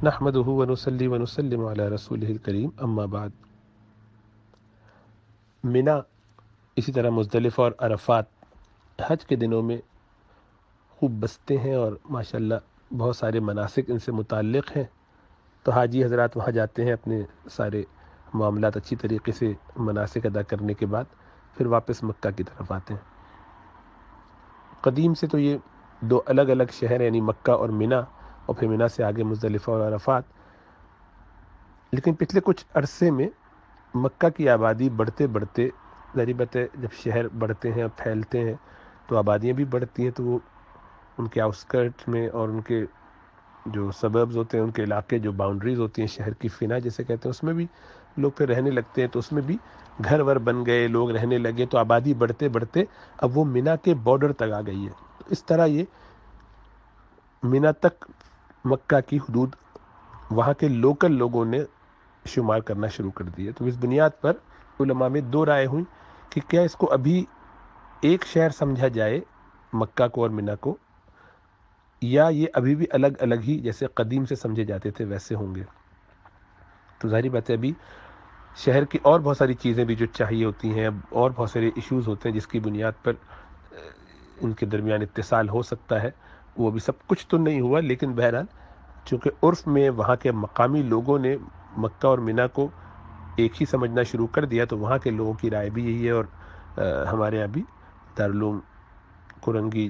نحمدہ ونصلی ونسلم علی رسولہ الکریم، اما بعد۔ منا، اسی طرح مزدلفہ اور عرفات حج کے دنوں میں خوب بستے ہیں، اور ماشاءاللہ بہت سارے مناسک ان سے متعلق ہیں، تو حاجی حضرات وہاں جاتے ہیں، اپنے سارے معاملات اچھی طریقے سے مناسک ادا کرنے کے بعد پھر واپس مکہ کی طرف آتے ہیں۔ قدیم سے تو یہ دو الگ الگ شہر، یعنی مکہ اور منا، اور پھر منا سے آگے مزدلفہ اور عرفات، لیکن پچھلے کچھ عرصے میں مکہ کی آبادی بڑھتے بڑھتے، ظاہر بات ہے جب شہر بڑھتے ہیں اور پھیلتے ہیں تو آبادیاں بھی بڑھتی ہیں، تو وہ ان کے آؤٹسکرٹ میں اور ان کے جو سبربز ہوتے ہیں، ان کے علاقے جو باؤنڈریز ہوتی ہیں شہر کی، فنا جسے کہتے ہیں، اس میں بھی لوگ پھر رہنے لگتے ہیں، تو اس میں بھی گھر ور بن گئے، لوگ رہنے لگے، تو آبادی بڑھتے بڑھتے اب وہ منا کے بارڈر تک آ گئی ہے۔ تو اس طرح یہ منا تک مکہ کی حدود وہاں کے لوکل لوگوں نے شمار کرنا شروع کر دی ہے۔ تو اس بنیاد پر علماء میں دو رائے ہوئی کہ کیا اس کو ابھی ایک شہر سمجھا جائے، مکہ کو اور منا کو، یا یہ ابھی بھی الگ الگ ہی جیسے قدیم سے سمجھے جاتے تھے ویسے ہوں گے۔ تو ظاہری بات ہے ابھی شہر کی اور بہت ساری چیزیں بھی جو چاہیے ہوتی ہیں، اور بہت سارے ایشوز ہوتے ہیں جس کی بنیاد پر ان کے درمیان اتصال ہو سکتا ہے، وہ بھی سب کچھ تو نہیں ہوا، لیکن بہرحال چونکہ عرف میں وہاں کے مقامی لوگوں نے مکہ اور منا کو ایک ہی سمجھنا شروع کر دیا، تو وہاں کے لوگوں کی رائے بھی یہی ہے، اور ہمارے یہاں بھی دارالعلوم کورنگی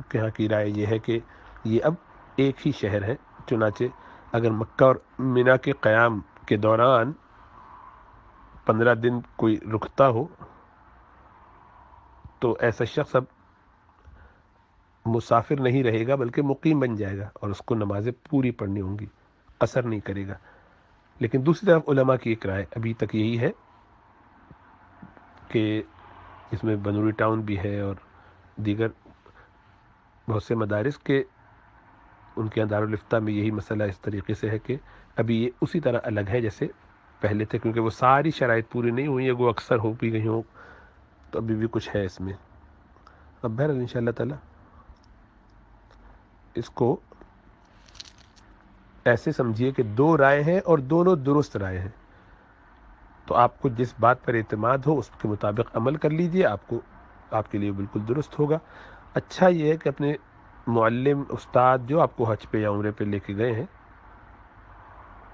کے یہاں کی رائے یہ ہے کہ یہ اب ایک ہی شہر ہے۔ چنانچہ اگر مکہ اور منا کے قیام کے دوران 15 دن کوئی رکتا ہو تو ایسا شخص اب مسافر نہیں رہے گا بلکہ مقیم بن جائے گا، اور اس کو نمازیں پوری پڑھنی ہوں گی، قصر نہیں کرے گا۔ لیکن دوسری طرف علماء کی ایک رائے ابھی تک یہی ہے کہ اس میں بنوری ٹاؤن بھی ہے اور دیگر بہت سے مدارس کے ان کے دارالفتہ میں یہی مسئلہ اس طریقے سے ہے کہ ابھی یہ اسی طرح الگ ہے جیسے پہلے تھے، کیونکہ وہ ساری شرائط پوری نہیں ہوئی ہیں، وہ اکثر ہو بھی گئی ہوں، تو ابھی بھی کچھ ہے اس میں۔ اب بہرحال ان شاء اللہ تعالی اس کو ایسے سمجھیے کہ دو رائے ہیں اور دونوں درست رائے ہیں، تو آپ کو جس بات پر اعتماد ہو اس کے مطابق عمل کر لیجئے، آپ کے لیے بالکل درست ہوگا۔ اچھا یہ ہے کہ اپنے معلم استاد جو آپ کو حج پہ یا عمرے پہ لے کے گئے ہیں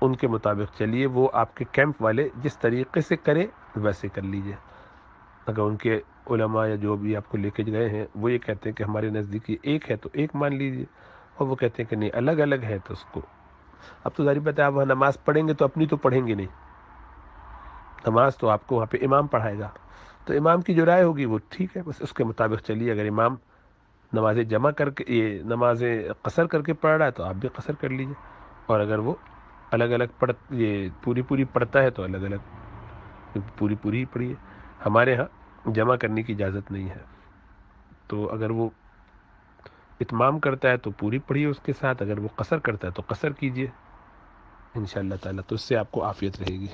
ان کے مطابق چلیے، وہ آپ کے کیمپ والے جس طریقے سے کرے ویسے کر لیجئے۔ اگر ان کے علماء یا جو بھی آپ کو لے کے گئے ہیں وہ یہ کہتے ہیں کہ ہمارے نزدیک یہ ایک ہے تو ایک مان لیجئے، اور وہ کہتے ہیں کہ نہیں الگ الگ ہے تو اس کو، اب تو ظاہر بات ہے آپ وہاں نماز پڑھیں گے تو اپنی تو پڑھیں گے نہیں، نماز تو آپ کو وہاں پہ امام پڑھائے گا، تو امام کی جو رائے ہوگی وہ ٹھیک ہے، بس اس کے مطابق چلیے۔ اگر امام نمازیں جمع کر کے یہ نمازیں قصر کر کے پڑھ رہا ہے تو آپ بھی قصر کر لیجئے، اور اگر وہ الگ الگ یہ پوری پڑھتا ہے تو الگ الگ پوری ہی پڑھیے۔ ہمارے ہاں جمع کرنے کی اجازت نہیں ہے، تو اگر وہ اتمام کرتا ہے تو پوری پڑھیے اس کے ساتھ، اگر وہ قصر کرتا ہے تو قصر کیجئے انشاءاللہ تعالی، تو اس سے آپ کو عافیت رہے گی۔